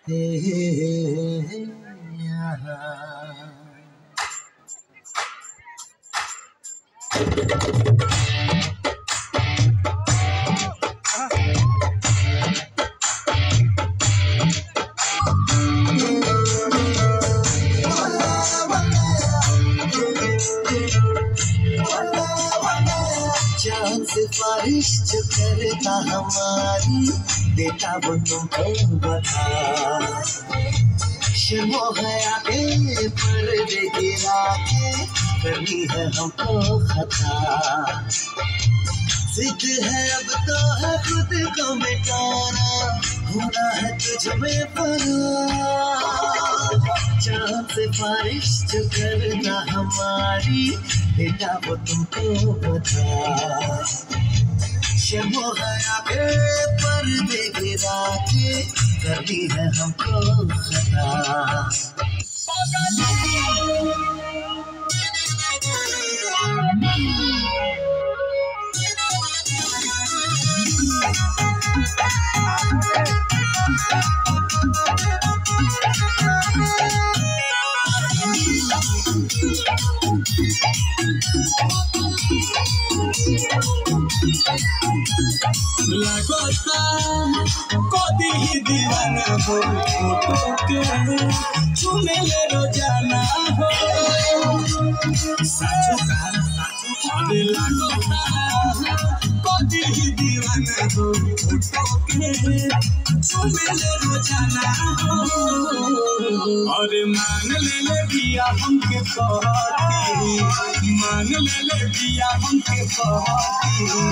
हे यहाँ। चांद सिफारिश जो करता हमारी बेटा वो तुमको बता। शर्मो है आगे पर्दे गिरा के करनी है हमको खता। जिद है अब तो है खुद को मिटाना, होना है तुझ में पना। चांद से बारिश जो करना हमारी बेटा वो तुमको बता। शर्मो गया के पर्दे गिरा के करनी है हमको खता। लगोता कदी ही दीवाना हो फोटो के चुमे ले रोजाना हो। साचो का अरे लगोता कदी ही दीवाना हो फोटो के चुमे ले रोजाना हो। अरे मांग ले बिया हमके कहती, मांग ले बिया हमके कहती।